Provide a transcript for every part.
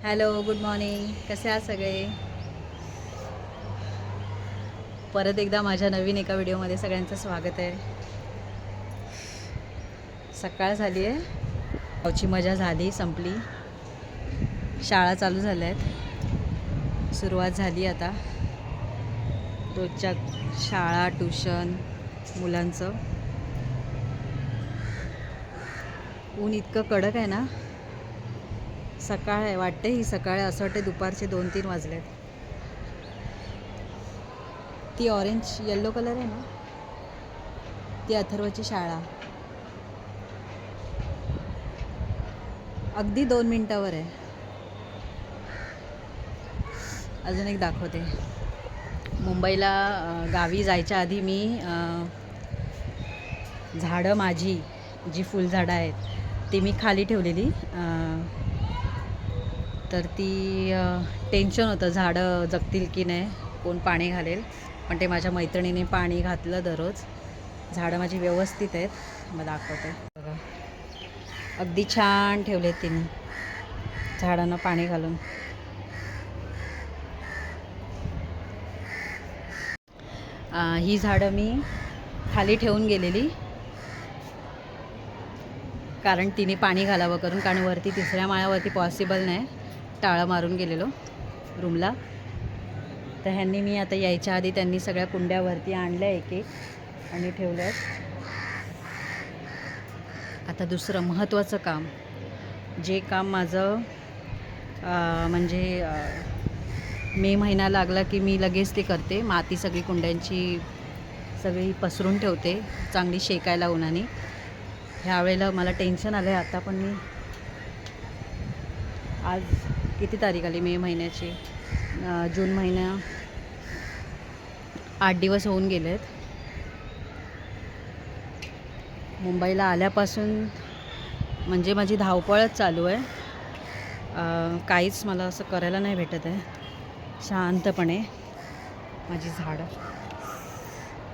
Hello, good morning. कसे आहात सगळे? परत एकदा माझ्या नवीन एका व्हिडिओमध्ये सगळ्यांचं स्वागत आहे. सकाळ झाली आहे, गावची मजा झाली, संपली. शाळा चालू झाल्या आहेत, सुरुवात झाली आता रोजच्या शाळा, ट्यूशन, मुलांचं. ऊन इतकं कडक आहे ना. सकाळ आहे वाटते, ही सकाळ असं वाटते दुपारचे 2-3 वाजलेत. ती ऑरेंज येल्लो कलर आहे ना, ती अथर्वची शाळा. अगदी 2 मिनिटावर आहे. अजून एक दाखवते. मुंबईला गावी जायच्या आधी मी झाडं माझी जी फुलझाडं आहेत ती मी खाली ठेवलेली. तर ती टेन्शन होतं झाडं जगतील की नाही, कोण पाणी घालेल. पण ते माझ्या मैत्रिणीने पाणी घातलं दररोज. झाडं माझी व्यवस्थित आहेत. मग दाखवते बघा, अगदी छान ठेवलेत तिने झाडांना पाणी घालून. ही झाडं मी खाली ठेवून गेलेली कारण तिने पाणी घालावं करून, कारण वरती 3ऱ्या माळ्यावरती पॉसिबल नाही, टाळं मारून गेलेलो रूमला. तर ह्यांनी मी आता यायच्या आधी त्यांनी सगळ्या कुंड्यावरती आणल्या एक एक आणि ठेवल्यात. आता दुसरं महत्त्वाचं काम, जे काम माझं म्हणजे मे महिना लागला की मी लगेच ते करते. माती सगळी कुंड्यांची सगळी पसरून ठेवते चांगली शेकायला उन्हाने. ह्यावेळेला मला टेन्शन आलं आहे आता, पण मी आज किती तारीख आली मे महिन्याची, जून महिना 8 दिवस होऊन गेले आहेत. मुंबईला आल्यापासून म्हणजे माझी धावपळच चालू आहे. काहीच मला असं करायला नाही भेटत आहे शांतपणे. माझी झाडं,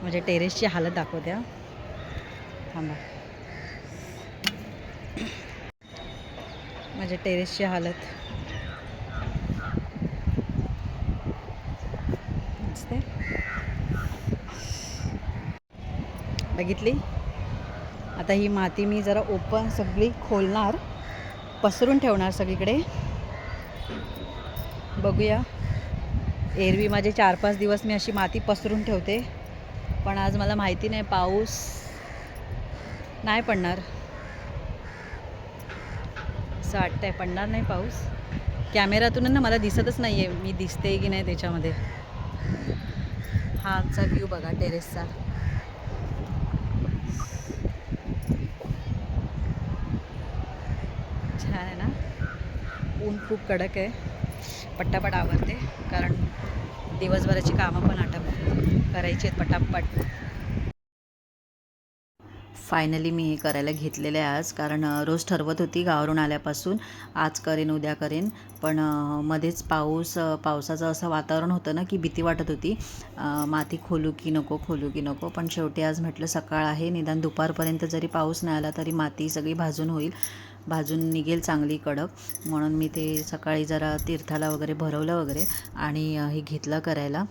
माझ्या टेरेसची हालत दाखवते. थांबा, माझ्या टेरेसची हालत दिसते, बघितली. आता ही माती मी जरा ओपन सगळी खोलणार, पसरून ठेवणार सगळीकडे. बघूया, एरवी माझे 4-5 दिवस मी अशी माती पसरून ठेवते, पण आज मला माहिती नाही पाऊस नाही पडणार असं वाटतंय. पडणार नाही पाऊस. कॅमेऱ्यातून ना मला दिसतच नाही आहे मी दिसते की नाही त्याच्यामध्ये. हा आमचा व्ह्यू बघा टेरेसचा. छान आहे ना. ऊन खूप कडक आहे. पटापट आवरते कारण दिवसभराची कामं पण करायची आहेत पटापट. फायनली मी हे करायला घेतलेलं आहे आज, कारण रोज ठरवत होती गावावरून आल्यापासून आज करेन उद्या करेन, पण मध्येच पावसाचं असं वातावरण होतं ना की भीती वाटत होती माती खोलू की नको. पण शेवटी आज म्हटलं सकाळ आहे, निदान दुपारपर्यंत जरी पाऊस नाही आला तरी माती सगळी भाजून निघेल चांगली कडक. म्हणून मी ते सकाळी जरा तीर्थाला वगैरे भरवलं वगैरे आणि हे घेतलं करायला.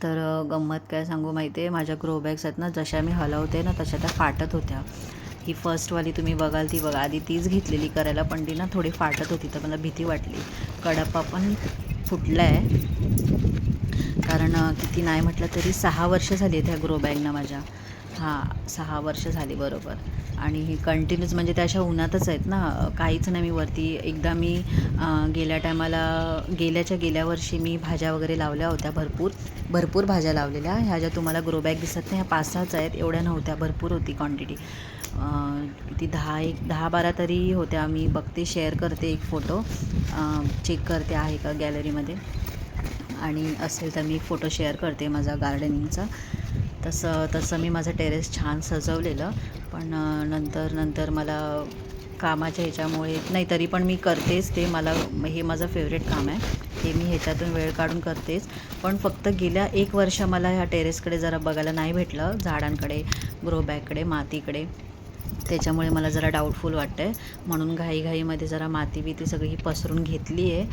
तर गंमत काय सांगू माहिती आहे, माझ्या ग्रो बॅग्स आहेत ना, जशा मी हलवते ना तशा त्या फाटत होत्या. ही फर्स्टवाली तुम्ही बघाल ती बघा, आधी तीच घेतलेली करायला, पण ती ना थोडी फाटत होती. तर मला भीती वाटली. कडप्पा पण फुटला आहे, कारण किती नाही म्हटलं तरी 6 वर्ष झाली आहेत ह्या ग्रो बॅगना माझ्या. 6 वर्ष झाली बरोबर. आणि ही कंटिन्यूच म्हणजे त्या अशा उन्हातच आहेत ना, काहीच नाही. मी वरती एकदा मी गेल्या वर्षी मी भाज्या वगैरे लावल्या होत्या, भरपूर भाज्या लावलेल्या. ह्या ज्या तुम्हाला ग्रो बॅग दिसत नाही ह्या 5-6च आहेत, एवढ्या नव्हत्या, भरपूर होती क्वांटिटी. किती 10-12 तरी होत्या. मी बघते, शेअर करते एक फोटो, चेक करते आहे का गॅलरीमध्ये, आणि असेल तर मी फोटो शेअर करते माझा गार्डनिंगचा. तसं मी माझं टेरेस छान सजवलेलं, पण नंतर मला कामाच्या ह्याच्यामुळे नाही, तरी पण मी करतेच ते. हे माझं फेवरेट काम आहे, हे मी ह्याच्यातून वेळ काढून करतेच. पण फक्त गेल्या 1 वर्ष मला ह्या टेरेसकडे जरा बघायला नाही भेटलं, झाडांकडे, ग्रो बॅगकडे, मातीकडे. त्याच्यामुळे मला जरा डाऊटफुल वाटतं आहे. म्हणून घाईघाईमध्ये जरा माती बिती सगळी पसरून घेतली आहे.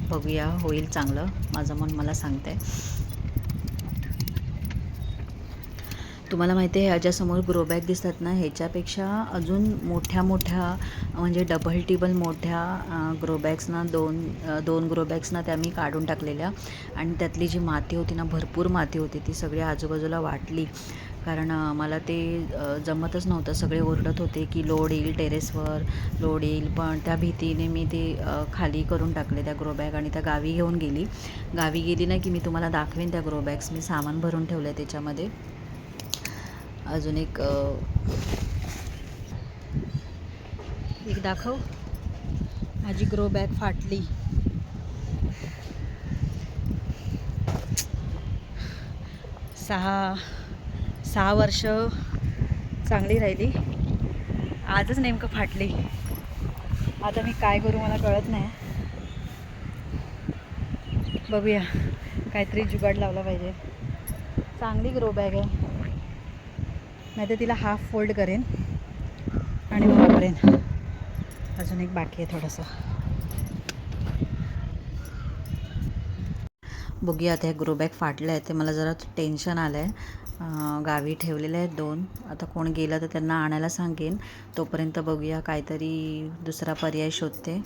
बघूया, होईल चांगलं, माझं मन मला सांगतं आहे. तुम्हाला माहिती आहे ह्याच्यासमोर ग्रो बॅग दिसतात ना, ह्याच्यापेक्षा अजून मोठ्या मोठ्या म्हणजे डबल टिबल मोठ्या ग्रो बॅग्सना दोन ग्रो बॅग्सना त्या मी काढून टाकलेल्या. आणि त्यातली जी माती होती ना, भरपूर माती होती, ती सगळी आजूबाजूला वाटली. कारण मला ते जमतच नव्हतं. सगळे ओरडत होते की लोड येईल टेरेसवर, लोड येईल. पण त्या भीतीने मी ते खाली करून टाकले त्या ग्रो बॅग आणि त्या गावी घेऊन गेली. गावी गेली ना की मी तुम्हाला दाखवेन त्या ग्रो बॅग्स. मी सामान भरून ठेवलं आहे त्याच्यामध्ये. अजून एक दाखव. माझी ग्रो बॅग फाटली. सहा वर्ष चांगली राहिली, आजच नेमकं फाटली. आता मी काय करू मला कळत नाही. बघूया, काहीतरी जुगाड लावला पाहिजे. चांगली ग्रो बॅग आहे, नाही तर तिला हाफ फोल्ड करेन आणि मग वापरेन. अजून एक बाकी आहे थोडंसं. बघूया, आता ह्या ग्रो बॅग फाटल्या आहेत, ते मला जरा टेन्शन आलं आहे. गावी ठेवलेले आहेत 2. आता कोण गेलं तर त्यांना आणायला सांगेन. तोपर्यंत बघूया, काहीतरी दुसरा पर्याय शोधते.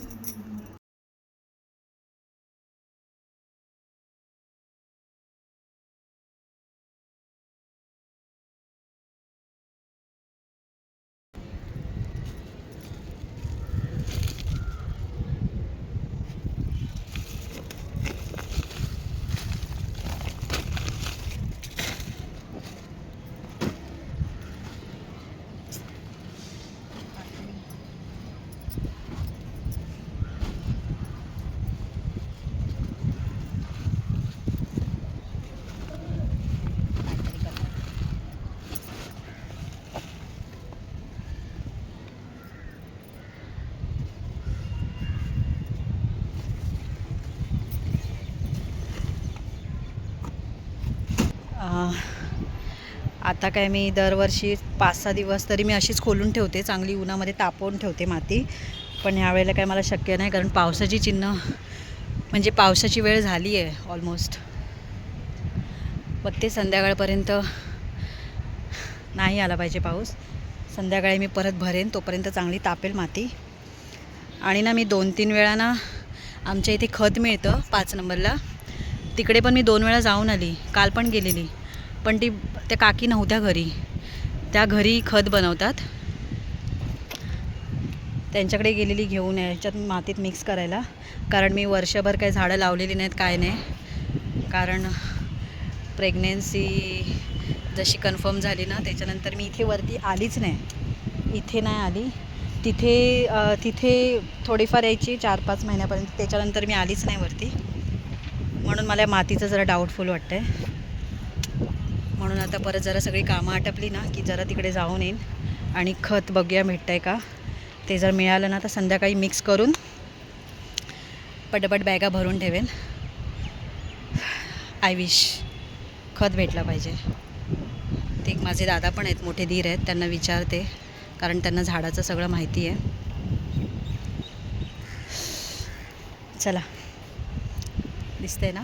आता काय मी दरवर्षी 5-6 दिवस तरी मी अशीच खोलून ठेवते, चांगली उन्हामध्ये तापवून ठेवते माती. पण ह्यावेळेला काय मला शक्य नाही, कारण पावसाची चिन्ह म्हणजे पावसाची वेळ झाली आहे ऑलमोस्ट. बघते संध्याकाळपर्यंत नाही आला पाहिजे पाऊस. संध्याकाळी मी परत भरेन, तोपर्यंत चांगली तापेल माती. आणि ना मी 2-3 वेळा ना आमच्या इथे खत मिळतं 5 नंबरला, तिकडे पण मी 2 वेळा जाऊन आली. काल पण गेलेली, पण त्या काकी नव्हत्या घरी. त्या घरी खत बनवतात, त्यांच्याकडे गेलेली घेऊन याच्यात मातीत मिक्स करायला. कारण मी वर्षभर काही झाडं लावलेली नाहीत, काय नाही. कारण प्रेग्नेन्सी जशी कन्फर्म झाली ना, त्याच्यानंतर मी इथे वरती आलीच नाही. इथे नाही आली, तिथे थोडीफार यायची 4-5 महिन्यापर्यंत. त्याच्यानंतर मी आलीच नाही वरती. म्हणून मला मातीचं जरा डाऊटफुल वाटतं आहे. म्हणून आता परत जरा सगळी कामं आटपली ना की जरा तिकडे जाऊन येईन आणि खत बघूया भेटतं आहे का. ते जर मिळालं ना तर संध्याकाळी मिक्स करून पटपट बॅगा भरून ठेवेन. आय विश खत भेटला पाहिजे. ते माझे दादा पण आहेत, मोठे धीर आहेत, त्यांना विचारते, कारण त्यांना झाडाचं सगळं माहिती आहे. चला, दिसतंय ना.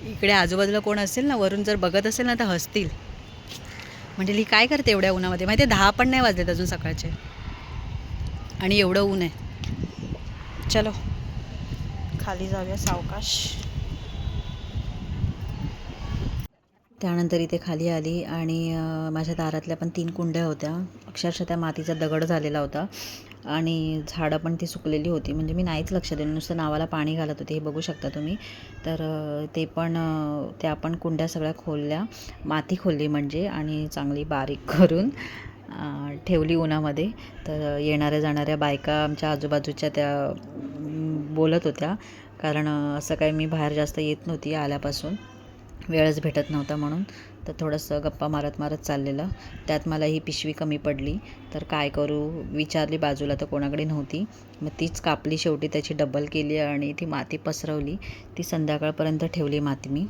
इकडे आजूबाजूला कोण असेल ना, वरून जर बघत असेल ना तर हसतील. म्हणजे ही काय करते एवढ्या उन्हामध्ये. माहिती आहे 10 पण नाही वाजलेत अजून सकाळचे, आणि एवढं ऊन आहे. चलो खाली जाऊया सावकाश. त्यानंतर इथे खाली आली आणि माझ्या दारातल्या पण 3 कुंड्या होत्या. अक्षरशः त्या मातीचा दगड झालेला होता आणि झाडं पण ती सुकलेली होती. म्हणजे मी नाहीच लक्ष दिलं, नुसतं नावाला पाणी घालत होते, हे बघू शकता तुम्ही. तर ते पण त्या पण कुंड्या सगळ्या खोलल्या, माती खोलली म्हणजे, आणि चांगली बारीक करून ठेवली उन्हामध्ये. तर येणाऱ्या जाणाऱ्या बायका आमच्या आजूबाजूच्या त्या बोलत होत्या, कारण असं काही मी बाहेर जास्त येत नव्हती आल्यापासून, वेळच भेटत नव्हता म्हणून. तर थोडंसं गप्पा मारत मारत चाललेलं. त्यात मला ही पिशवी कमी पडली, तर काय करू विचारली बाजूला, तर कोणाकडे नव्हती. मग तीच कापली शेवटी, त्याची डबल केली आणि ती माती पसरवली. ती संध्याकाळपर्यंत ठेवली माती मी.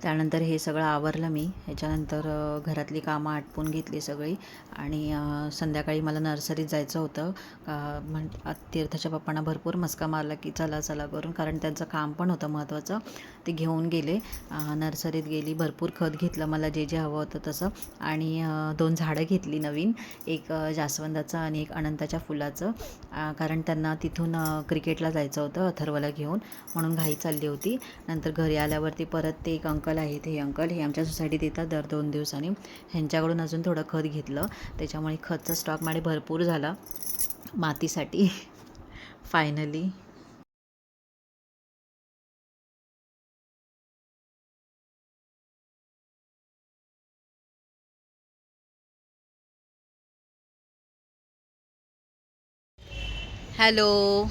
त्यानंतर हे सगळं आवरलं मी. ह्याच्यानंतर घरातली कामं आटपून घेतली सगळी आणि संध्याकाळी मला नर्सरीत जायचं होतं. तीर्थाच्या पप्पांना भरपूर मस्का मारला की चला चला करून, कारण त्यांचं काम पण होतं महत्त्वाचं. ते घेऊन गेले. नर्सरीत गेली, भरपूर खत घेतलं मला जे जे हवं होतं तसं, आणि 2 झाडं घेतली नवीन, एक जास्वंदाचं आणि एक अनंताच्या फुलाचं, कारण त्यांना तिथून क्रिकेटला जायचं होतं अथर्वला घेऊन, म्हणून घाई चालली होती. नंतर घरी आल्यावरती परत ते एक अंकल आहेत, हे अंकल हे आमच्या सोसायटीत येतात दर 2 दिवसांनी, ह्यांच्याकडून अजून थोडं खत घेतलं. त्याच्यामुळे खतचा स्टॉक माझे भरपूर झाला मातीसाठी फायनली. हॅलो,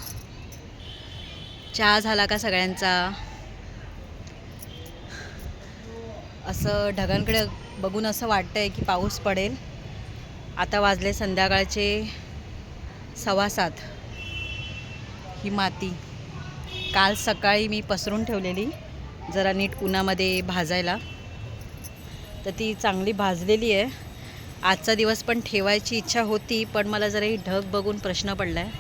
चहा झाला का सगळ्यांचा? असं ढगांकडे बघून असं वाटतं आहे की पाऊस पडेल. आता वाजले संध्याकाळचे 6:15. ही माती काल सकाळी मी पसरून ठेवलेली जरा नीट उन्हामध्ये भाजायला, तर ती चांगली भाजलेली आहे. आजचा दिवस पण ठेवायची इच्छा होती, पण मला जरा ही ढग बघून प्रश्न पडला आहे,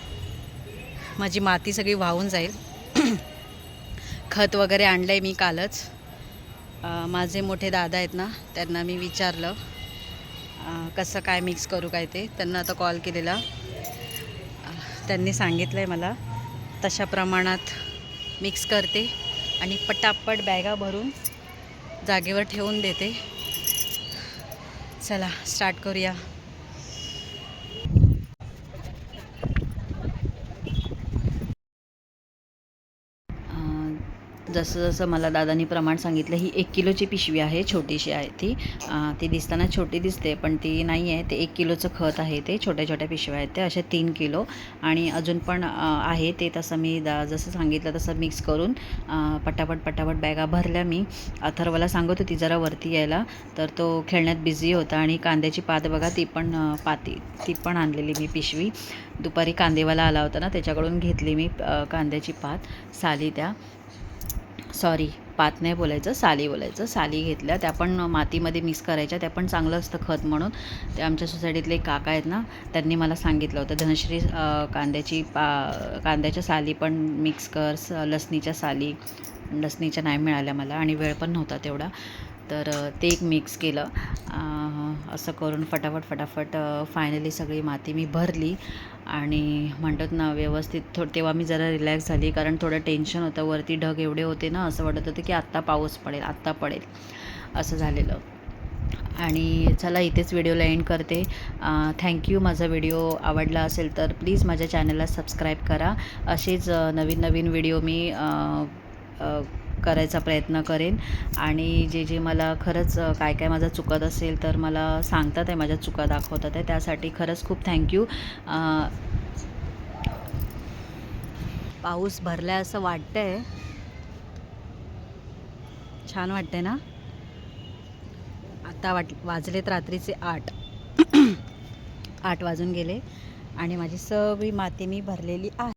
माझी माती सगळी वाहून जाईल. खत वगैरे आणलं आहे मी कालच. माझे मोठे दादा आहेत ना, त्यांना मी विचारलं कसं काय मिक्स करू काय ते, त्यांना आता कॉल केलेला. त्यांनी सांगितलं आहे मला तशा प्रमाणात मिक्स करते आणि पटापट बॅगा भरून जागेवर ठेवून देते. चला स्टार्ट करूया. जसं जसं मला दादानी प्रमाण सांगितलं, ही 1 किलोची पिशवी आहे, छोटीशी आहे ती. ती दिसताना छोटी दिसते पण ती नाही आहे. ते 1 किलोचं खत आहे. ते छोट्या छोट्या पिशव्या आहेत, ते असे 3 किलो. आणि अजून पण आहे ते. तसं मी जसं सांगितलं तसं मिक्स करून पटापट पटापट बॅगा भरल्या मी. अथर्वला सांगत होती जरा वरती यायला, तर तो खेळण्यात बिझी होता. आणि कांद्याची पात बघा, ती पण आणलेली मी पिशवी. दुपारी कांदेवाला आला होता ना, त्याच्याकडून घेतली मी कांद्याची पात, साली त्या, सॉरी पात नाही बोलायचं, साली बोलायचं. साली घेतल्या, त्या पण मातीमध्ये मिक्स करायच्या, त्या पण चांगलं असतं खत म्हणून. ते आमच्या सोसायटीतले काका आहेत ना, त्यांनी मला सांगितलं होतं, धनश्री कांद्याच्या साली पण मिक्स कर, लसणीच्या साली. लसणीच्या नाही मिळाल्या मला आणि वेळ पण नव्हता तेवढा, तर ते एक मिक्स केलं. असं करून फटाफट फायनली सगळी माती मी भरली. आणि म्हणतात ना व्यवस्थित, तेव्हा मी जरा रिलॅक्स झाली, कारण थोडं टेन्शन होतं. वरती ढग एवढे होते ना, असं वाटत होतं की आत्ता पाऊस पडेल, आत्ता पडेल, असं झालेलं. आणि चला इथेच व्हिडिओला एंड करते. थँक्यू. माझा व्हिडिओ आवडला असेल तर प्लीज माझ्या चॅनलला सबस्क्राईब करा. असेच नवीन नवीन व्हिडिओ मी करायचा प्रयत्न करेन. आणि जे जे मला खरंच काय काय माझं चुकत असेल तर मला सांगतात आहे, माझ्या चुका दाखवतात आहे, त्यासाठी खरंच खूप थँक्यू. पाऊस भरलाय असं वाटतंय, छान वाटतंय ना. आता वाजलेत रात्रीचे 8. 8 वाजून गेले आणि माझी सगळी माती मी भरलेली आहे.